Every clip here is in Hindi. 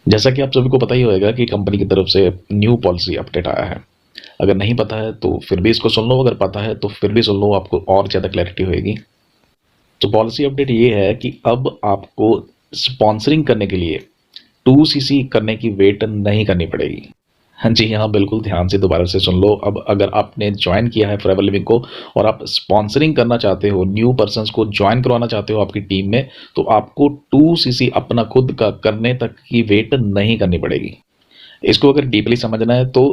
जैसा कि आप सभी को पता ही होगा कि कंपनी की तरफ से न्यू पॉलिसी अपडेट आया है। अगर नहीं पता है तो फिर भी इसको सुन लो, अगर पता है तो फिर भी सुन लो, आपको और ज़्यादा क्लैरिटी होएगी। तो पॉलिसी अपडेट ये है कि अब आपको स्पॉन्सरिंग करने के लिए 2cc करने की वेट नहीं करनी पड़ेगी। हाँ जी, हाँ, बिल्कुल ध्यान से दोबारा से सुन लो। अब अगर आपने ज्वाइन किया है फॉरएवर लिविंग को और आप स्पॉन्सरिंग करना चाहते हो, न्यू पर्सन्स को ज्वाइन करवाना चाहते हो आपकी टीम में, तो आपको 2cc अपना खुद का करने तक की वेट नहीं करनी पड़ेगी। इसको अगर डीपली समझना है तो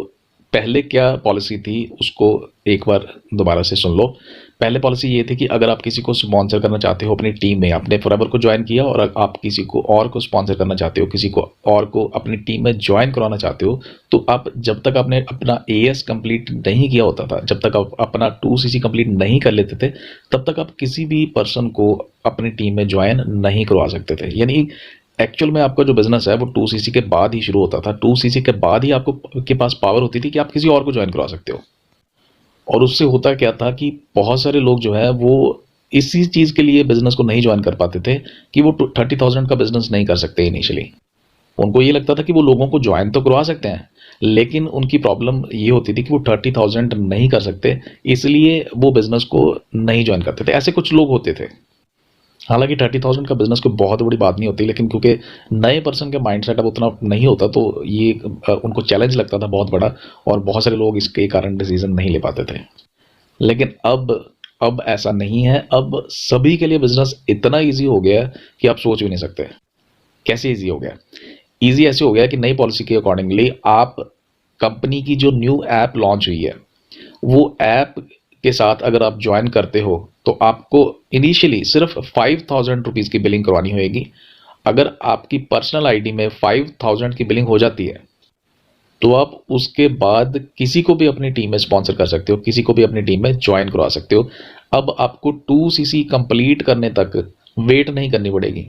पहले क्या पॉलिसी थी उसको एक बार दोबारा से सुन लो। पहले पॉलिसी ये थी कि अगर आप किसी को स्पॉन्सर करना चाहते हो अपनी टीम में, आपने फॉरएवर को ज्वाइन किया और आप किसी को और को स्पॉन्सर करना चाहते हो, किसी को और को अपनी टीम में ज्वाइन करवाना चाहते हो, तो आप जब तक आपने अपना एएस कंप्लीट नहीं किया होता था, जब तक आप अपना 2cc कंप्लीट नहीं कर लेते थे, तब तक आप किसी भी पर्सन को अपनी टीम में ज्वाइन नहीं करवा सकते थे। यानी एक्चुअल में आपका जो बिजनेस है वो 2cc के बाद ही शुरू होता था। 2cc के बाद ही आपको के पास पावर होती थी कि आप किसी और को ज्वाइन करवा सकते हो। और उससे होता क्या था कि बहुत सारे लोग जो है वो इसी चीज़ के लिए बिजनेस को नहीं ज्वाइन कर पाते थे कि वो 30,000 का बिजनेस नहीं कर सकते इनिशियली। उनको ये लगता था कि वो लोगों को ज्वाइन तो करवा सकते हैं, लेकिन उनकी प्रॉब्लम ये होती थी कि वो 30,000 नहीं कर सकते, इसलिए वो बिजनेस को नहीं ज्वाइन करते थे। ऐसे कुछ लोग होते थे। हालांकि 30,000 का बिजनेस कोई बहुत बड़ी बात नहीं होती, लेकिन क्योंकि नए पर्सन का माइंड सेटअप उतना नहीं होता तो ये उनको चैलेंज लगता था बहुत बड़ा, और बहुत सारे लोग इसके कारण डिसीजन नहीं ले पाते थे। लेकिन अब ऐसा नहीं है। अब सभी के लिए बिजनेस इतना इजी हो गया है कि आप सोच भी नहीं सकते। कैसे इजी हो गया? इजी ऐसे हो गया कि नई पॉलिसी के अकॉर्डिंगली आप कंपनी की जो न्यू ऐप लॉन्च हुई है, वो ऐप के साथ अगर आप ज्वाइन करते हो तो आपको इनिशियली सिर्फ 5,000 रुपीज़ की बिलिंग करवानी होगी। अगर आपकी पर्सनल आईडी में 5,000 की बिलिंग हो जाती है तो आप उसके बाद किसी को भी अपनी टीम में स्पॉन्सर कर सकते हो, किसी को भी अपनी टीम में ज्वाइन करवा सकते हो। अब आपको 2cc कंप्लीट करने तक वेट नहीं करनी पड़ेगी।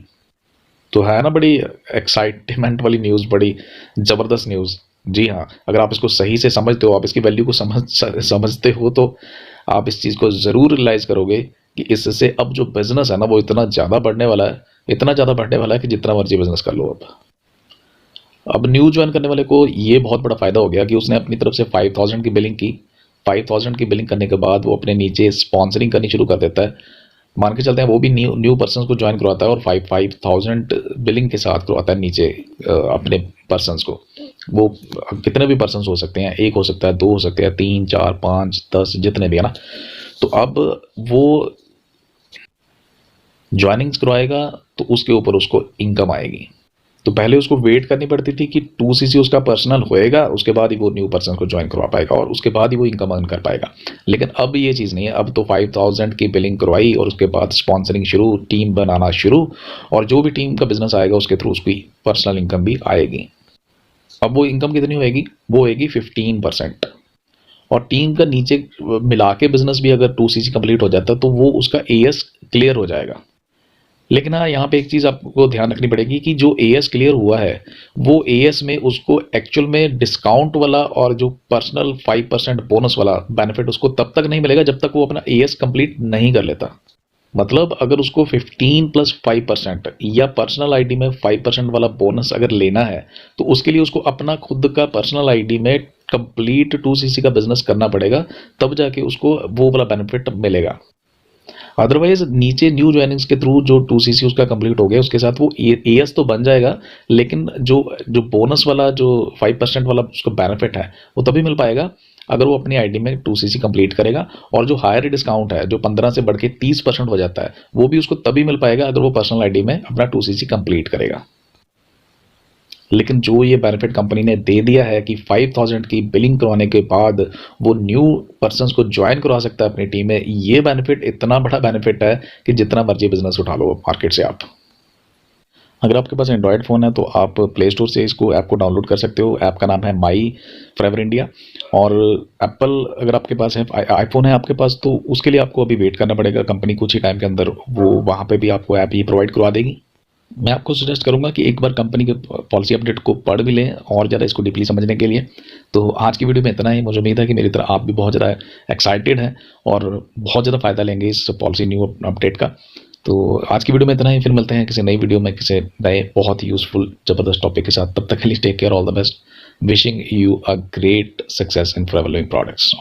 तो है ना बड़ी एक्साइटमेंट वाली न्यूज़, बड़ी ज़बरदस्त न्यूज़। जी हाँ, अगर आप इसको सही से समझते हो, आप इसकी वैल्यू को समझते हो, तो आप इस चीज़ को ज़रूर रियलाइज़ करोगे कि इससे अब जो बिज़नेस है ना वो इतना ज़्यादा बढ़ने वाला है, इतना ज़्यादा बढ़ने वाला है कि जितना मर्जी बिज़नेस कर लो। अब न्यू ज्वाइन करने वाले को ये बहुत बड़ा फ़ायदा हो गया कि उसने अपनी तरफ से 5,000 की बिलिंग की। 5,000 की बिलिंग करने के बाद वो अपने नीचे स्पॉन्सरिंग करनी शुरू कर देता है। मान के चलते हैं वो भी न्यू न्यू पर्सन को ज्वाइन करवाता है और 5,000 बिलिंग के साथ करवाता है नीचे अपने पर्सनस को। वो कितने भी पर्सन हो सकते हैं, एक हो सकता है, दो हो सकते हैं, 3, 4, 5, 10, जितने भी है ना। तो अब वो ज्वाइनिंग्स करवाएगा तो उसके ऊपर उसको इनकम आएगी। तो पहले उसको वेट करनी पड़ती थी कि 2cc उसका पर्सनल होएगा, उसके बाद ही वो न्यू पर्सन को ज्वाइन करवा पाएगा और उसके बाद ही वो इनकम अर्न कर पाएगा। लेकिन अब ये चीज़ नहीं है। अब तो 5,000 की बिलिंग करवाई और उसके बाद स्पॉन्सरिंग शुरू, टीम बनाना शुरू, और जो भी टीम का बिजनेस आएगा उसके थ्रू उसकी पर्सनल इनकम भी आएगी। अब वो इनकम कितनी होएगी? वो होएगी 15%। और टीम का नीचे मिला के बिजनेस भी अगर 2cc कंप्लीट हो जाता है तो वो उसका एएस क्लियर हो जाएगा। लेकिन हाँ, यहाँ पे एक चीज़ आपको ध्यान रखनी पड़ेगी कि जो एएस क्लियर हुआ है वो एएस में उसको एक्चुअल में डिस्काउंट वाला और जो पर्सनल 5% बोनस वाला बेनिफिट उसको तब तक नहीं मिलेगा जब तक वो अपना एएस कंप्लीट नहीं कर लेता। मतलब अगर उसको 15 + 5% या पर्सनल आईडी में 5% वाला बोनस अगर लेना है तो उसके लिए उसको अपना खुद का पर्सनल आईडी में कंप्लीट 2cc का बिजनेस करना पड़ेगा, तब जाके उसको वो वाला बेनिफिट मिलेगा। अदरवाइज नीचे न्यू ज्वाइनिंग्स के थ्रू जो 2cc उसका कंप्लीट हो गया उसके साथ वो एएस तो बन जाएगा, लेकिन जो जो बोनस वाला जो 5% वाला उसको बेनिफिट है वो तभी मिल पाएगा अगर वो अपनी आईडी में 2cc कंप्लीट करेगा। और जो हायर डिस्काउंट है जो 15 से बढ़ के 30% हो जाता है वो भी उसको तभी मिल पाएगा अगर वो पर्सनल आईडी में अपना 2cc कंप्लीट करेगा। लेकिन जो ये बेनिफिट कंपनी ने दे दिया है कि 5,000 की बिलिंग करवाने के बाद वो न्यू पर्सन्स को ज्वाइन करवा सकता है अपनी टीम में, ये बेनिफिट इतना बड़ा बेनिफिट है कि जितना मर्जी बिजनेस उठा लो मार्केट से आप। अगर आपके पास एंड्रॉयड फ़ोन है तो आप प्ले स्टोर से इसको ऐप को डाउनलोड कर सकते हो। ऐप का नाम है माई फॉरएवर इंडिया। और एप्पल अगर आपके पास है, आईफोन है आपके पास, तो उसके लिए आपको अभी वेट करना पड़ेगा। कंपनी कुछ ही टाइम के अंदर वो वहाँ पे भी आपको ऐप ही प्रोवाइड करवा देगी। मैं आपको सजेस्ट करूंगा कि एक बार कंपनी के पॉलिसी अपडेट को पढ़ भी लें और ज़्यादा इसको डीपली समझने के लिए। तो आज की वीडियो में इतना ही। मुझे उम्मीद है कि मेरी तरह आप भी बहुत ज़्यादा एक्साइटेड हैं और बहुत ज़्यादा फ़ायदा लेंगे इस पॉलिसी न्यू अपडेट का। तो आज की वीडियो में इतना ही, फिर मिलते हैं किसी नई वीडियो में किसी नए बहुत ही यूजफुल ज़बरदस्त टॉपिक के साथ। तब तक के लिए take care, all the best, wishing you a great success in for living products.